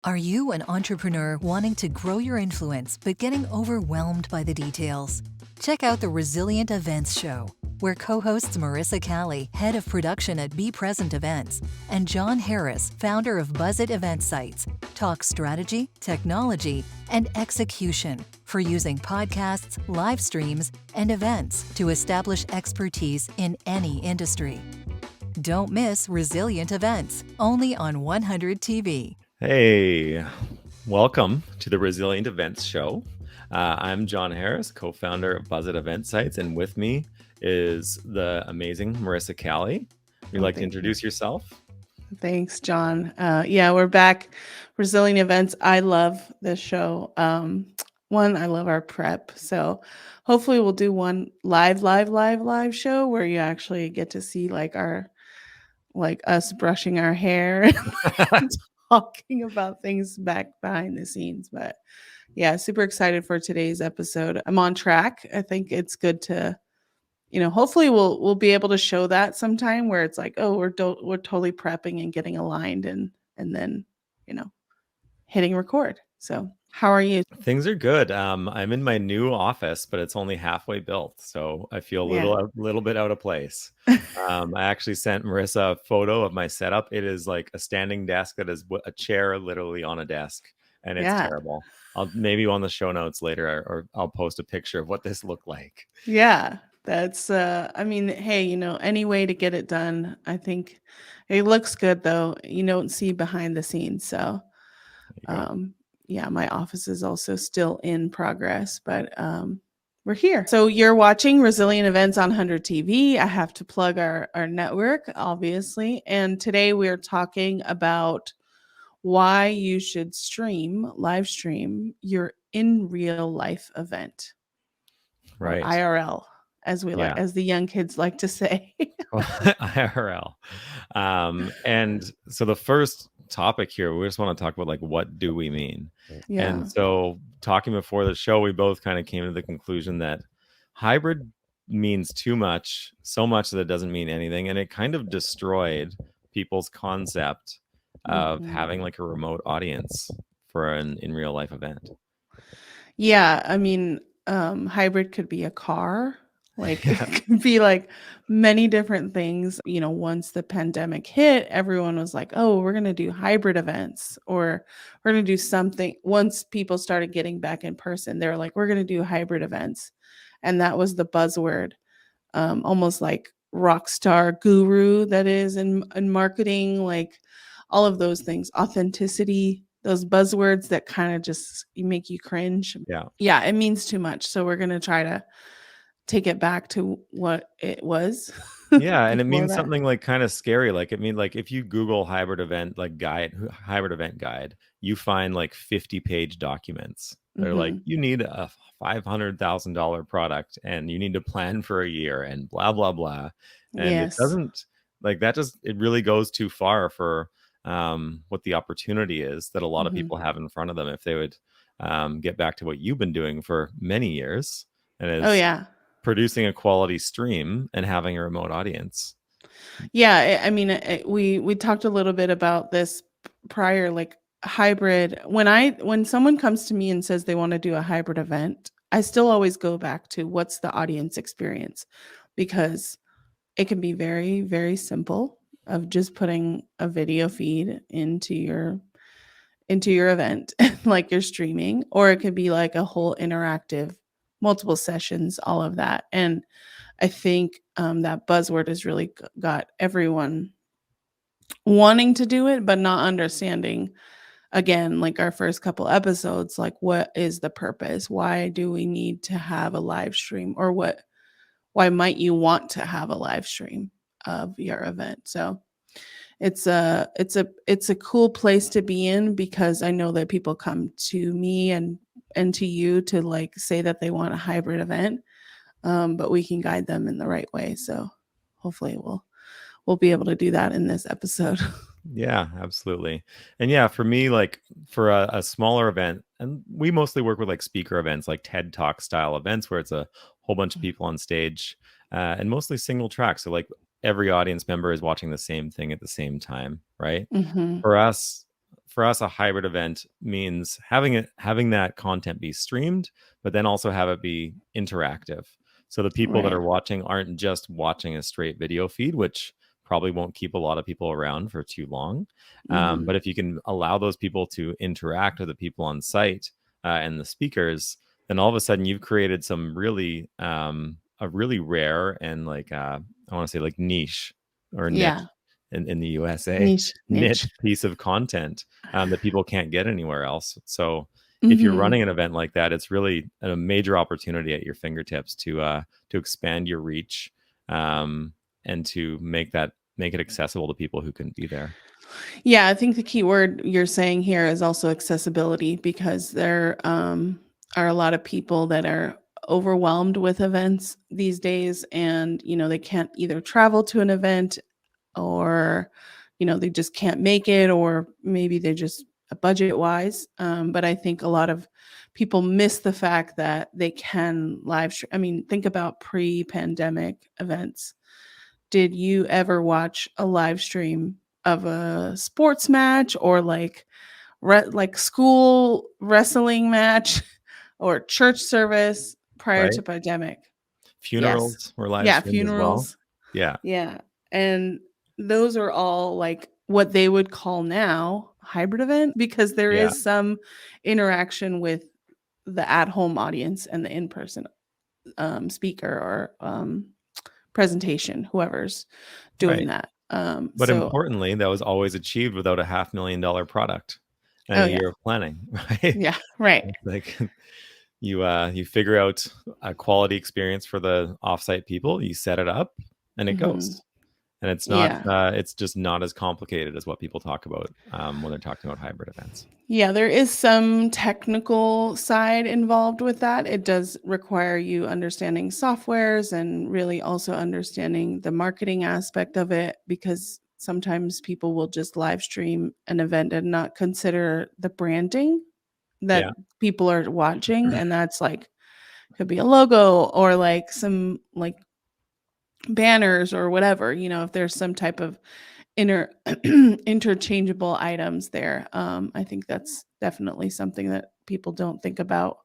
Are you an entrepreneur wanting to grow your influence but getting overwhelmed by the details? Check out the Resilient Events Show, where co-hosts Marissa Calley, head of production at Be Present Events, and John Harris, founder of Buzzit Event Sites, talk strategy, technology, and execution for using podcasts, live streams, and events to establish expertise in any industry. Don't miss Resilient Events, only on 100 TV. Hey, welcome to the Resilient Events Show. I'm John Harris, co-founder of Buzzit Event Sites, and with me is the amazing Marissa Calley. Would you like to introduce yourself? Thanks, John. Yeah, we're back. Resilient Events. I love this show. One, I love our prep. So hopefully we'll do one live show where you actually get to see like us brushing our hair and talking about things back behind the scenes. But yeah, super excited for today's episode. I'm on track. I think it's good to, hopefully we'll be able to show that sometime where it's like, oh, we're totally prepping and getting aligned and then, hitting record. So how are you? Things are good. I'm in my new office, but it's only halfway built, so I feel a little bit out of place. I actually sent Marissa a photo of my setup. It is like a standing desk that is a chair literally on a desk, and it's terrible. I'll maybe on the show notes later, or I'll post a picture of what this looked like. Yeah, that's I mean, hey, any way to get it done. I think it looks good though. You don't see behind the scenes, so yeah, my office is also still in progress, but we're here. So you're watching Resilient Events on 100 TV. I have to plug our network, obviously. And today we're talking about why you should live stream your in real life event. Right. Or IRL, as as the young kids like to say. IRL. And so the first topic here, we just want to talk about like, what do we mean? Yeah. And so talking before the show, we both kind of came to the conclusion that hybrid means too much, so much that it doesn't mean anything. And it kind of destroyed people's concept of having like a remote audience for an in real life event. Yeah. I mean, hybrid could be a car. Like it could be like many different things. Once the pandemic hit, everyone was like, oh, we're going to do hybrid events, or we're going to do something. Once people started getting back in person, they were like, we're going to do hybrid events. And that was the buzzword, almost like rock star guru that is in marketing, like all of those things, authenticity, those buzzwords that kind of just make you cringe. Yeah, it means too much. So we're going to try to take it back to what it was. Yeah, and it means something like kind of scary. Like it means like if you Google hybrid event guide, you find like 50-page documents. They're like, you need a $500,000 product and you need to plan for a year and blah blah blah. And it doesn't like that. It really goes too far for what the opportunity is that a lot of people have in front of them if they would get back to what you've been doing for many years. And producing a quality stream and having a remote audience. Yeah, I mean, we talked a little bit about this prior, like hybrid. When someone comes to me and says they want to do a hybrid event, I still always go back to what's the audience experience, because it can be very, very simple of just putting a video feed into your event like you're streaming, or it could be like a whole interactive, multiple sessions, all of that. And I think that buzzword has really got everyone wanting to do it, but not understanding, again, like our first couple episodes, like what is the purpose? Why do we need to have a live stream, or why might you want to have a live stream of your event? So it's a cool place to be in, because I know that people come to me and to you to like say that they want a hybrid event, but we can guide them in the right way. So hopefully we'll be able to do that in this episode. Yeah, absolutely. And yeah, for me, like for a smaller event, and we mostly work with like speaker events, like TED Talk style events where it's a whole bunch of people on stage and mostly single track. So like every audience member is watching the same thing at the same time, right? For us, for us, a hybrid event means having that content be streamed, but then also have it be interactive. So the people that Right. are watching aren't just watching a straight video feed, which probably won't keep a lot of people around for too long. Mhm. But if you can allow those people to interact with the people on site and the speakers, then all of a sudden you've created some really a really rare and like I want to say like niche or niche Yeah. in the USA Niche. niche piece of content that people can't get anywhere else. So if you're Mhm. running an event like that, it's really a major opportunity at your fingertips to expand your reach and to make it accessible to people who couldn't be there. Yeah, I think the key word you're saying here is also accessibility, because there are a lot of people that are overwhelmed with events these days, and they can't either travel to an event, or they just can't make it, or maybe they just budget wise. But I think a lot of people miss the fact that they can live stream. I mean, think about pre-pandemic events. Did you ever watch a live stream of a sports match, or like school wrestling match or church service prior Right? to pandemic? Yes. Funerals were live Yeah, streamed as well. funerals. Yeah. Yeah. And those are all like what they would call now hybrid event, because there Yeah. is some interaction with the at-home audience and the in-person speaker or presentation, whoever's doing Right. that. But So, importantly, that was always achieved without a $500,000 product and oh a yeah, year of planning, right? yeah, right. It's like you figure out a quality experience for the offsite people, you set it up, and it Hmm. goes. And it's not Yeah. it's just not as complicated as what people talk about when they're talking about hybrid events. Yeah, there is some technical side involved with that. It does require you understanding softwares and really also understanding the marketing aspect of it, because sometimes people will just live stream an event and not consider the branding that Yeah. people are watching. And that's like, could be a logo or like some like banners or whatever, if there's some type of inter interchangeable items there. I think that's definitely something that people don't think about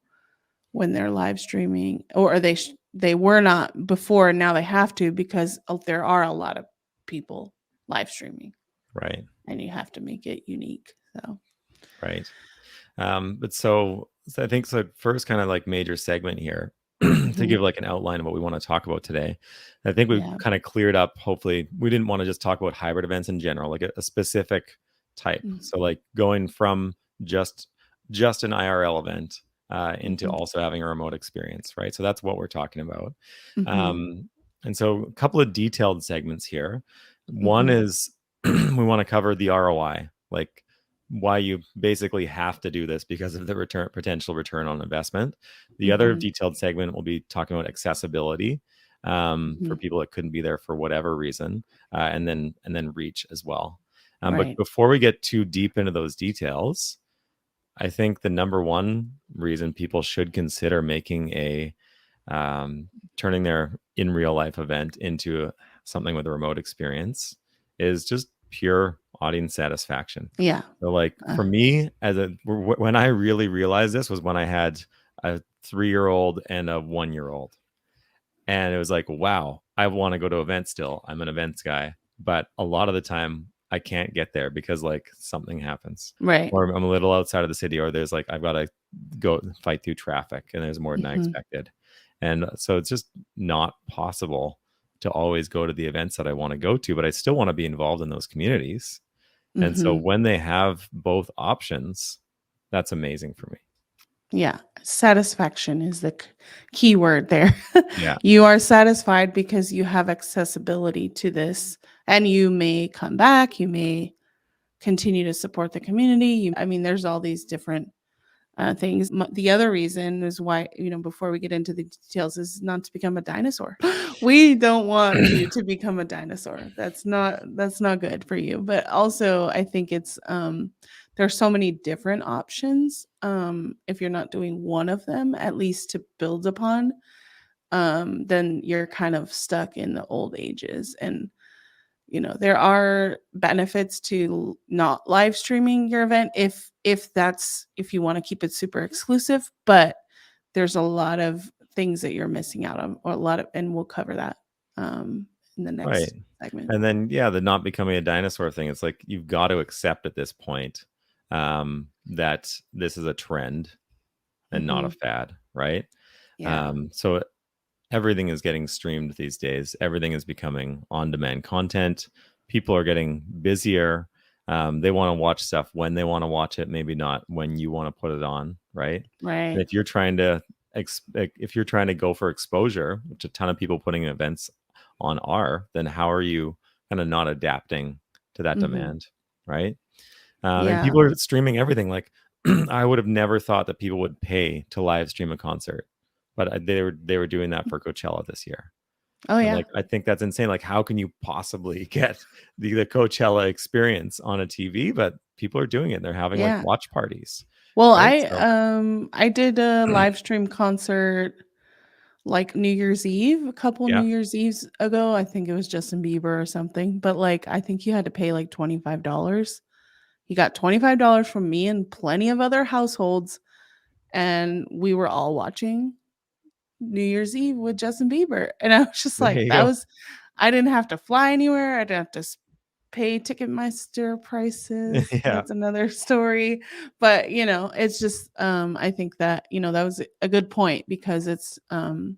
when they're live streaming, or they were not before, and now they have to, because there are a lot of people live streaming, Right. and you have to make it unique. So, Right. But so I think so first kind of like major segment here to mhm, give like an outline of what we want to talk about today. I think we've yeah. kind of cleared up, hopefully we didn't want to just talk about hybrid events in general, like a specific type. Mm, So like going from just an IRL event into mhm, also having a remote experience, right? So that's what we're talking about. mhm, Um, and so a couple of detailed segments here. One mhm, is we want to cover the ROI, like why you basically have to do this because of the potential return on investment. The other mhm, detailed segment will be talking about accessibility for mhm. people that couldn't be there for whatever reason, and then reach as well. But Right. before we get too deep into those details, I think the number one reason people should consider making a turning their in real life event into something with a remote experience is just pure audience satisfaction. Yeah. So, like Uh, for me, when I really realized this was when I had a 3-year-old and a 1-year-old, and it was like, wow, I want to go to events still. I'm an events guy, but a lot of the time I can't get there because like something happens, right. or I'm a little outside of the city, or there's like I've got to go fight through traffic, and there's more than I Mhm, expected, and so it's just not possible to always go to the events that I want to go to, but I still want to be involved in those communities. And so mhm. when they have both options, that's amazing for me. Yeah, satisfaction is the key word there. Yeah. You are satisfied because you have accessibility to this, and you may come back, you may continue to support the community. I mean, there's all these different things. The other reason is why, before we get into the details, is not to become a dinosaur. We don't want you to become a dinosaur. That's not good for you. But also, I think it's there's so many different options. If you're not doing one of them, at least to build upon, then you're kind of stuck in the old ages. And there are benefits to not live streaming your event if you want to keep it super exclusive, but there's a lot of things that you're missing out on, and we'll cover that in the next segment. And then the not becoming a dinosaur thing, it's like you've got to accept at this point that this is a trend and not a fad, right? So everything is getting streamed these days. Everything is becoming on-demand content. People are getting busier. They want to watch stuff when they want to watch it, maybe not when you want to put it on, right? And if you're trying to go for exposure, which a ton of people putting events on are, then how are you kind of not adapting to that demand, right? And people are streaming everything. Like I would have never thought that people would pay to live stream a concert, but they were doing that for Coachella this year. I think that's insane. Like, how can you possibly get the Coachella experience on a TV? But people are doing it. They're having like watch parties. Well, right? I did a live stream concert like New Year's Eve, a couple New Year's Eves ago. I think it was Justin Bieber or something. But like, I think you had to pay like $25. He got $25 from me and plenty of other households, and we were all watching New Year's Eve with Justin Bieber. And I was just like, I didn't have to fly anywhere. I didn't have to pay Ticketmaster prices. That's another story. But, it's just, I think that, that was a good point, because it's the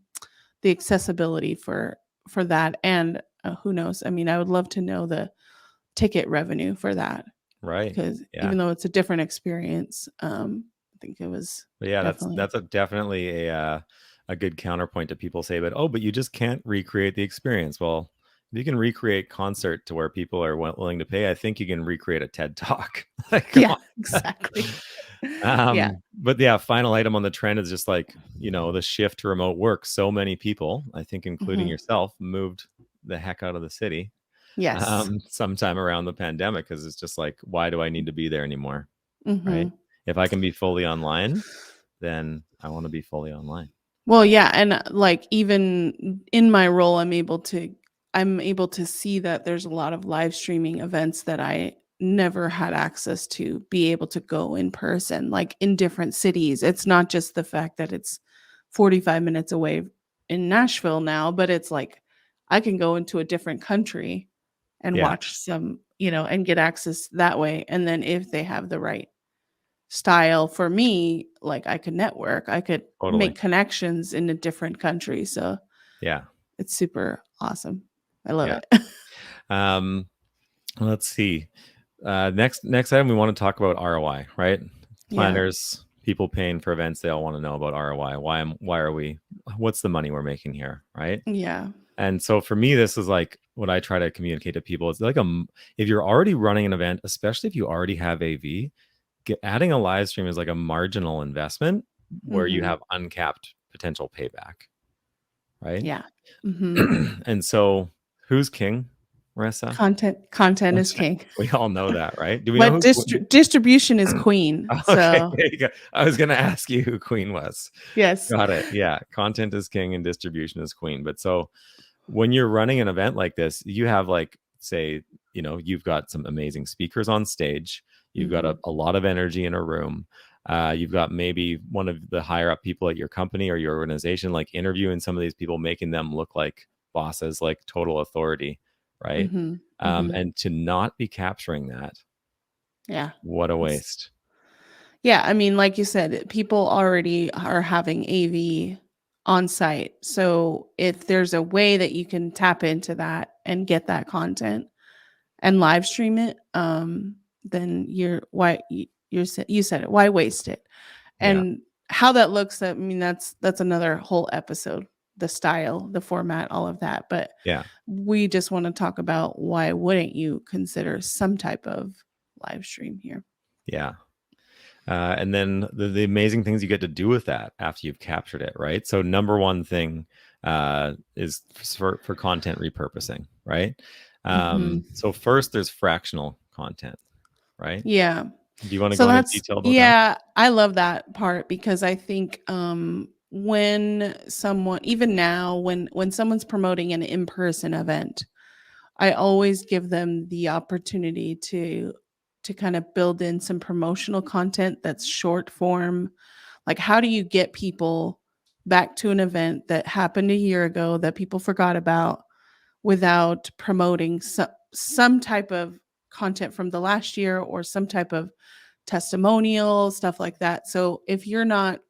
accessibility for that. And who knows? I mean, I would love to know the ticket revenue for that. Right. Because even though it's a different experience, I think it was. But that's definitely a good counterpoint to people say, but you just can't recreate the experience. Well, if you can recreate concert to where people are willing to pay, I think you can recreate a TED Talk. Exactly. But final item on the trend is just like, the shift to remote work. So many people, I think, including yourself, moved the heck out of the city. Yes. Sometime around the pandemic, because it's just like, why do I need to be there anymore? Right. If I can be fully online, then I want to be fully online. Well, and like even in my role, I'm able to see that there's a lot of live streaming events that I never had access to be able to go in person, like in different cities. It's not just the fact that it's 45 minutes away in Nashville now, but it's like I can go into a different country and watch some, and get access that way. And then if they have the right style for me, like I could network, I could make connections in a different country. So it's super awesome. I love it. Let's see. Next item, we want to talk about ROI, right? Planners, people paying for events, they all want to know about ROI. What's the money we're making here, right? And so for me, this is like what I try to communicate to people. It's like if you're already running an event, especially if you already have AV, adding a live stream is like a marginal investment where you have uncapped potential payback, right? And so who's king, Marissa? Content is king. We all know that, right? Do we know distribution is queen? So there you go. I was going to ask you who queen was. Yes. Got it. Yeah. Content is king and distribution is queen. But so when you're running an event like this, you have like, say, you've got some amazing speakers on stage. You've got a lot of energy in a room. You've got maybe one of the higher up people at your company or your organization, like interviewing some of these people, making them look like bosses, like total authority, right? And to not be capturing that. What a waste. I mean, like you said, people already are having AV on site. So if there's a way that you can tap into that and get that content and live stream it, then you said it, why waste it? And how that looks, I mean, that's another whole episode, the style, the format, all of that. But we just want to talk about why wouldn't you consider some type of live stream here? And then the amazing things you get to do with that after you've captured it, right? So number one thing is for content repurposing, right? So first there's fractional content, right? Do you want to go into detail about that? I love that part, because I think when someone, even now, when someone's promoting an in-person event, I always give them the opportunity to kind of build in some promotional content that's short form. Like, how do you get people back to an event that happened a year ago that people forgot about without promoting some type of content from the last year or some type of testimonial, stuff like that. So if you're not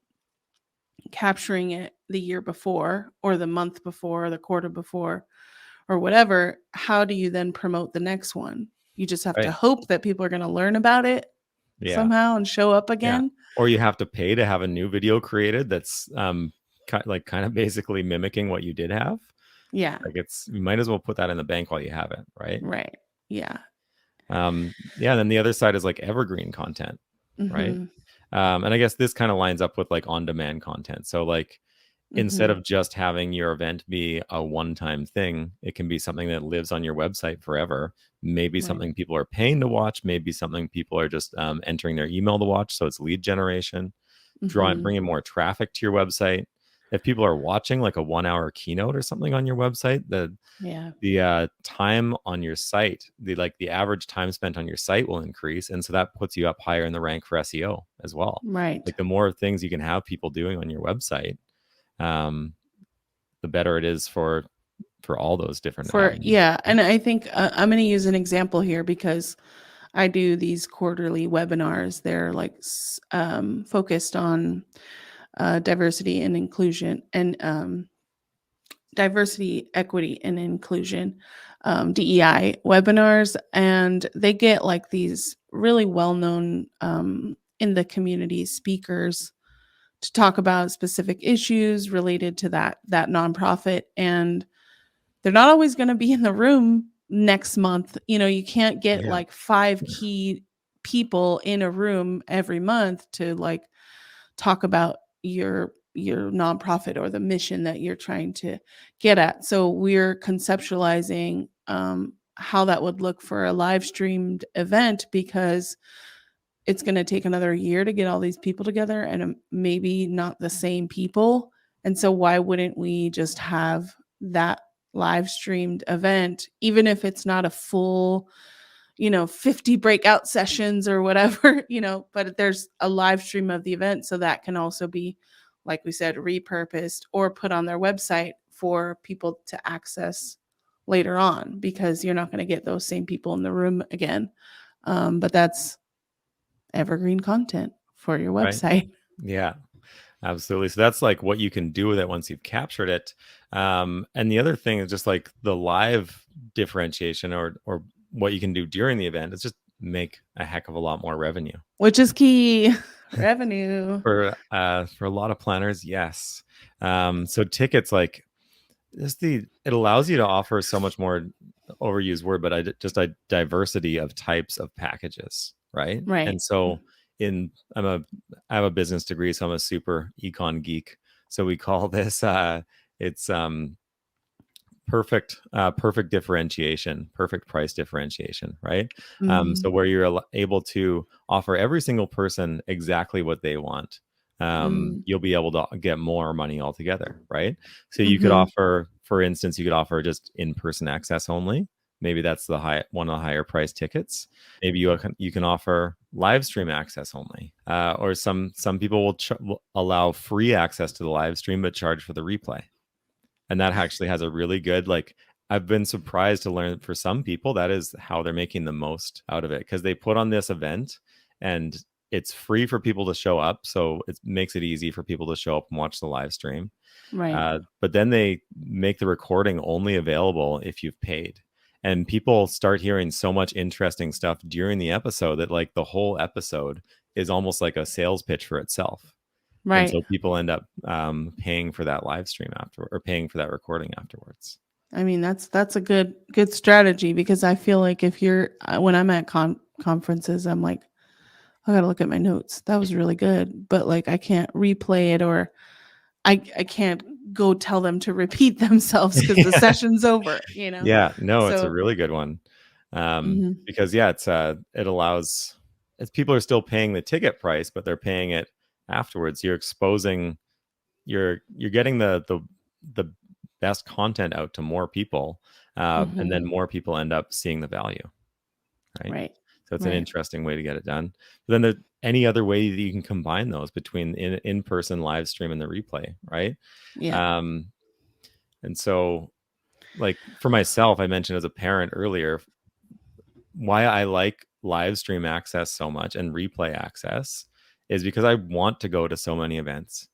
capturing it the year before or the month before or the quarter before or whatever, how do you then promote the next one? You just have to Right. hope that people are going to learn about it Yeah. somehow and show up Yeah. again. Or you have to pay to have a new video created that's kind of basically mimicking what you did have. Yeah. Like you might as well put that in the bank while you have it, right? Right. Yeah. Yeah. And then the other side is like evergreen content, right? Mm-hmm. And I guess this kind of lines up with like on-demand content. So like instead Mm-hmm. of just having your event be a one-time thing, it can be something that lives on your website forever. Maybe Right. something people are paying to watch, maybe something people are just entering their email to watch. So it's lead generation, Mm-hmm. bringing more traffic to your website. If people are watching like a 1 hour keynote or something on your website, Yeah. the time on your site, the average time spent on your site will increase, and so that puts you up higher in the rank for SEO as well. Right. Like the more things you can have people doing on your website, the better it is for all those different avenues. Yeah, and I think I'm going to use an example here because I do these quarterly webinars. They're like focused on diversity and inclusion and diversity, equity, and inclusion, DEI webinars, and they get like these really well-known in the community speakers to talk about specific issues related to that nonprofit, and they're not always going to be in the room next month. You can't get like 5 key people in a room every month to like talk about your nonprofit or the mission that you're trying to get at. So we're conceptualizing how that would look for a live streamed event, because it's going to take another year to get all these people together and maybe not the same people. And so why wouldn't we just have that live streamed event, even if it's not a full 50 breakout sessions or whatever, but there's a live stream of the event. So that can also be, like we said, repurposed or put on their website for people to access later on, because you're not going to get those same people in the room again. But that's evergreen content for your website. Right? Yeah, absolutely. So that's like what you can do with it once you've captured it. And the other thing is just like the live differentiation or what you can do during the event is just make a heck of a lot more revenue, which is key. Revenue for a lot of planners. Yes. So tickets, like it allows you to offer so much more, overused word, but just a diversity of types of packages. Right. And so I have a business degree, so I'm a super econ geek. So we call this it's perfect differentiation, perfect price differentiation, right? So where you're able to offer every single person exactly what they want, you'll be able to get more money altogether, right? So you could offer, for instance, just in-person access only. Maybe that's one of the higher price tickets. Maybe you can offer live stream access only, or some people will allow free access to the live stream but charge for the replay. And that actually has a really good, like, I've been surprised to learn for some people that is how they're making the most out of it, because they put on this event and it's free for people to show up. So it makes it easy for people to show up and watch the live stream. Right. But then they make the recording only available if you've paid. And people start hearing so much interesting stuff during the episode that like the whole episode is almost like a sales pitch for itself. Right. And so people end up paying for that live stream after, or paying for that recording afterwards. I mean, that's a good strategy, because I feel like if you're when I'm at conferences, I'm like, I got to look at my notes. That was really good, but like I can't replay it, or I can't go tell them to repeat themselves because the session's over. Yeah, no, it's a really good one, because it allows, people are still paying the ticket price, but they're paying it afterwards. You're exposing, you're getting the best content out to more people, and then more people end up seeing the value, right? Right. So it's an Right. interesting way to get it done. But then there's any other way that you can combine those between in-person live stream and the replay, right? Yeah. And so, like for myself, I mentioned as a parent earlier why I like live stream access so much and replay access is because I want to go to so many events,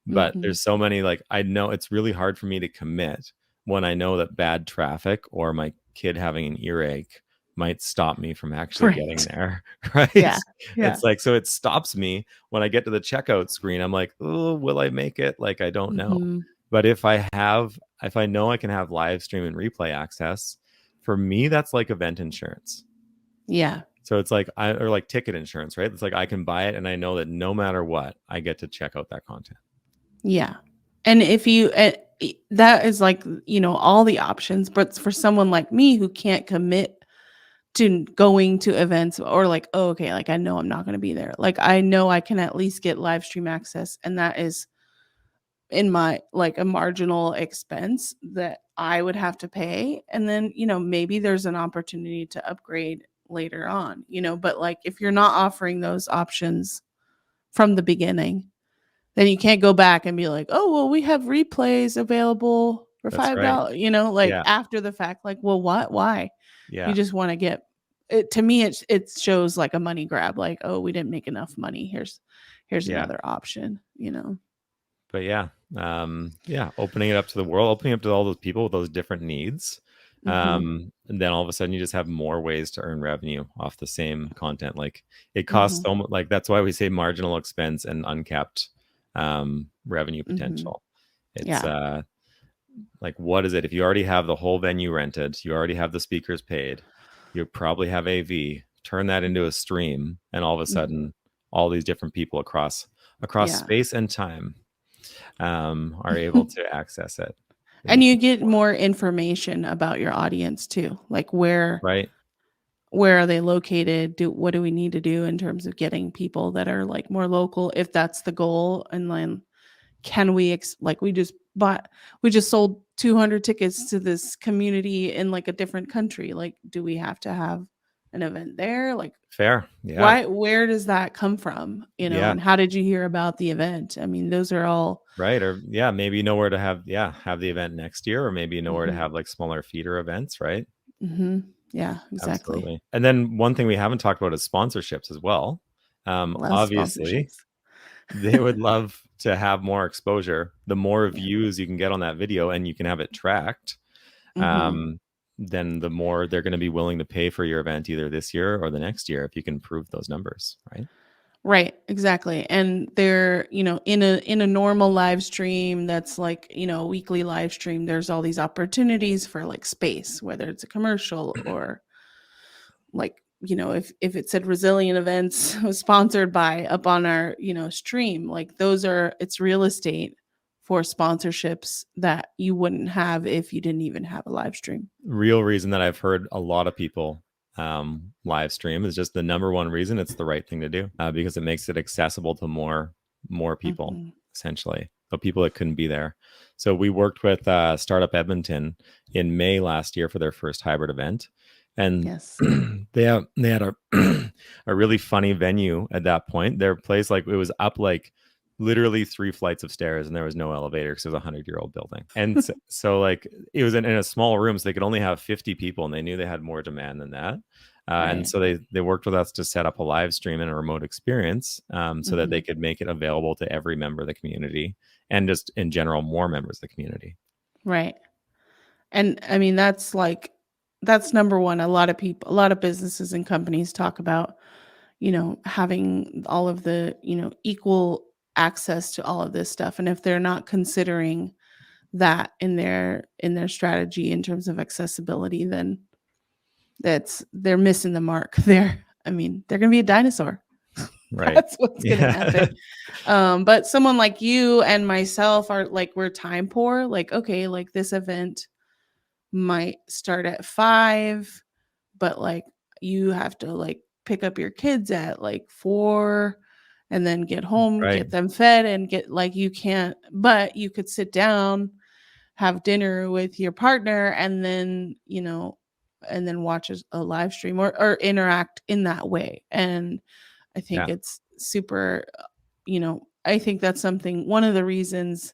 but there's so many, like, I know it's really hard for me to commit when I know that bad traffic or my kid having an earache might stop me from actually getting Right. there, right? Yeah. Yeah. It's like, so it stops me when I get to the checkout screen. I'm like, oh, will I make it? Like, I don't know. But if I know I can have live stream and replay access, for me, that's like event insurance. Yeah. So it's like, or like ticket insurance, right? It's like I can buy it and I know that no matter what, I get to check out that content. Yeah. And if you, that is like, all the options, but for someone like me who can't commit to going to events, or like, oh, okay, like I know I'm not going to be there. Like I know I can at least get live stream access, and that is in my, like, a marginal expense that I would have to pay. And then, maybe there's an opportunity to upgrade later on, but like if you're not offering those options from the beginning, then you can't go back and be like, oh, well, we have replays available for That's right. $5, like Yeah. after the fact, like, well, what, why? Yeah. You just want to get it. To me, it shows like a money grab, like, oh, we didn't make enough money. Here's another option, But yeah, opening it up to the world, opening up to all those people with those different needs. And then all of a sudden you just have more ways to earn revenue off the same content. Like it costs so much, like that's why we say marginal expense and uncapped revenue potential. It's like, what is it? If you already have the whole venue rented, you already have the speakers paid, you probably have AV, turn that into a stream, and all of a sudden all these different people across space and time are able to access it. And you get more information about your audience too, like where are they located, what do we need to do in terms of getting people that are like more local, if that's the goal. And then can we like we just sold 200 tickets to this community in like a different country, like do we have to have an event there? Like, fair. Yeah. Where does that come from? And how did you hear about the event? I mean, those are all right. Or maybe you know where to have the event next year, or maybe you know where to have like smaller feeder events, right? Yeah, exactly. Absolutely. And then one thing we haven't talked about is sponsorships as well. Obviously they would love to have more exposure. The more views you can get on that video and you can have it tracked, then the more they're going to be willing to pay for your event either this year or the next year, if you can prove those numbers, right? Right, exactly. And they're, in a normal live stream that's like, a weekly live stream, there's all these opportunities for like space, whether it's a commercial or like, if it said Resilient Events was sponsored by up on our, stream, like it's real estate for sponsorships that you wouldn't have if you didn't even have a live stream. Real reason that I've heard a lot of people live stream is just the number one reason it's the right thing to do, because it makes it accessible to more people, essentially, but people that couldn't be there. So we worked with Startup Edmonton in May last year for their first hybrid event, and they had a really funny venue at that point. Their place, like, it was up like literally 3 flights of stairs, and there was no elevator because it was a 100-year-old building. And so like it was in a small room, so they could only have 50 people, and they knew they had more demand than that. And so they worked with us to set up a live stream and a remote experience, so that they could make it available to every member of the community, and just in general more members of the community. Right. And I mean, that's number one. A lot of businesses and companies talk about, having all of the, equal access to all of this stuff. And if they're not considering that in their strategy in terms of accessibility, then they're missing the mark there. I mean, they're going to be a dinosaur. Right. That's what's going to happen. But someone like you and myself are like, we're time poor. Like, okay, like this event might start at 5, but like you have to like pick up your kids at like 4 and then get home, get them fed, and get like, you can't, but you could sit down have dinner with your partner and then, and then watch a live stream or interact in that way. And I think Yeah. it's super, I think that's one of the reasons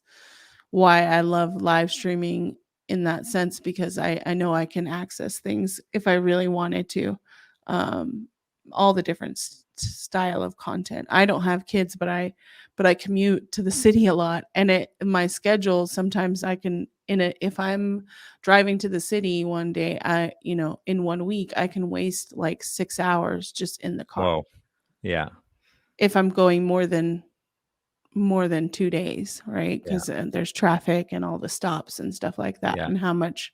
why I love live streaming in that sense, because I know I can access things if I really wanted to. Um, all the different style of content. I don't have kids, but I commute to the city a lot, and my schedule sometimes I can if I'm driving to the city one day, in 1 week I can waste like 6 hours just in the car. Whoa. Yeah. If I'm going more than 2 days, right? Because there's traffic and all the stops and stuff like that. Yeah. And how much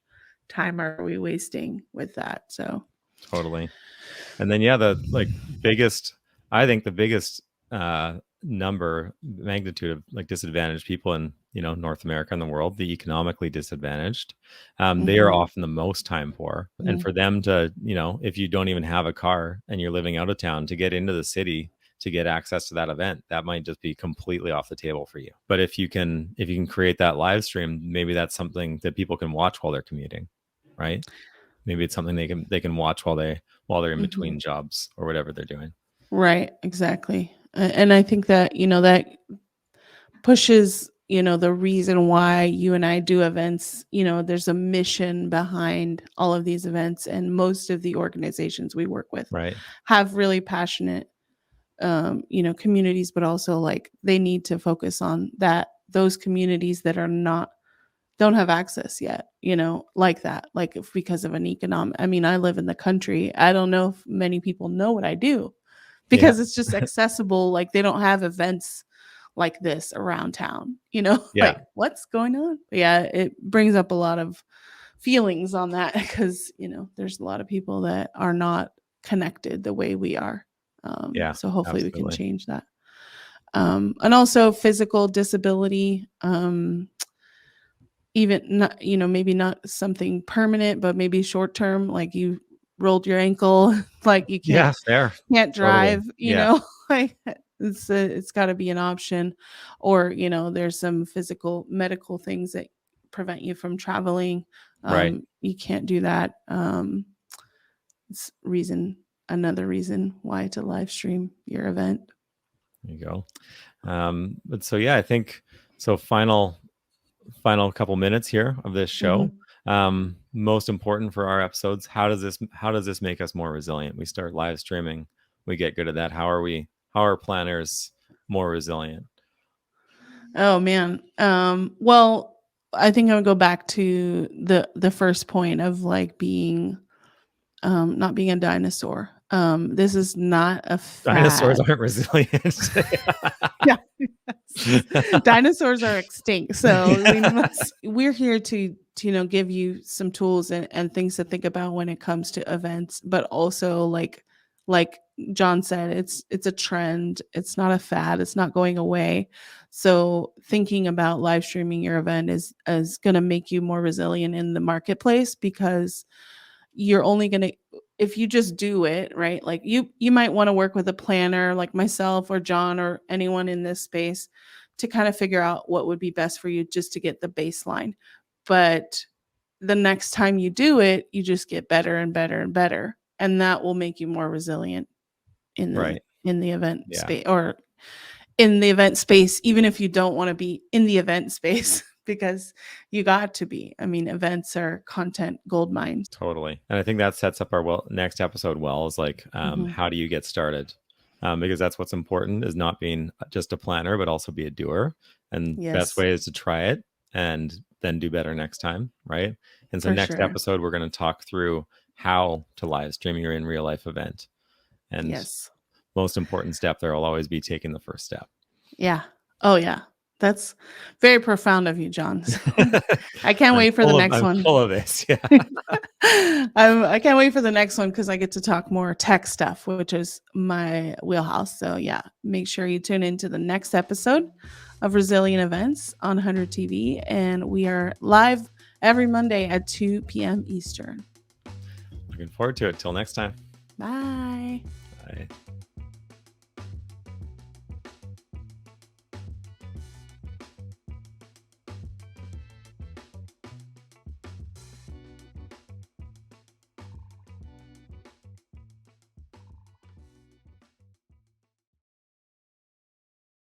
time are we wasting with that? So totally. And then I think the biggest magnitude of like disadvantaged people in North America and the world, the economically disadvantaged, they are often the most time poor. And for them to, if you don't even have a car and you're living out of town, to get into the city to get access to that event, that might just be completely off the table for you. But if you can create that live stream, maybe that's something that people can watch while they're commuting, right? Maybe it's something they can watch while they're in between jobs or whatever they're doing. Right, exactly. And I think that, that pushes, the reason why you and I do events. There's a mission behind all of these events, and most of the organizations we work with have really passionate communities, but also like they need to focus on those communities that don't have access yet, like that, like because of an economic, I live in the country. I don't know if many people know what I do because it's just accessible. Like they don't have events like this around town, like what's going on? But it brings up a lot of feelings on that because, there's a lot of people that are not connected the way we are. So hopefully we can change that. And also physical disability, even not, maybe not something permanent, but maybe short term, like you rolled your ankle, like you can't drive, like it's got to be an option. Or, there's some physical medical things that prevent you from traveling. You can't do that. It's another reason why to live stream your event. There you go. But so I think so. Final couple minutes here of this show. Most important for our episodes, how does this make us more resilient? We start live streaming, we get good at that. How are planners more resilient? Oh man. Well, I think I would go back to the first point of like being not being a dinosaur. This is not a fad. Dinosaurs aren't resilient. Dinosaurs are extinct. So we're here to give you some tools and things to think about when it comes to events, but also like John said, it's a trend. It's not a fad. It's not going away. So thinking about live streaming your event is going to make you more resilient in the marketplace, because you're only going to, if you just do it, right? Like you might want to work with a planner like myself or John or anyone in this space to kind of figure out what would be best for you just to get the baseline. But the next time you do it, you just get better and better and better. And that will make you more resilient in the event space, or in the event space, even if you don't want to be in the event space. Because you got to be. Events are content gold mines. Totally. And I think that sets up our next episode well, is like, how do you get started? Because that's what's important, is not being just a planner, but also be a doer. And best way is to try it and then do better next time, right? And so next episode, we're going to talk through how to live stream your in real life event. And most important step there will always be taking the first step. Yeah. Oh, yeah. That's very profound of you, John. I can't wait for the next one. I'm full of this. Yeah. I can't wait for the next one because I get to talk more tech stuff, which is my wheelhouse. So make sure you tune into the next episode of Resilient Events on 100 TV. And we are live every Monday at 2 p.m. Eastern. Looking forward to it. Till next time. Bye. Bye.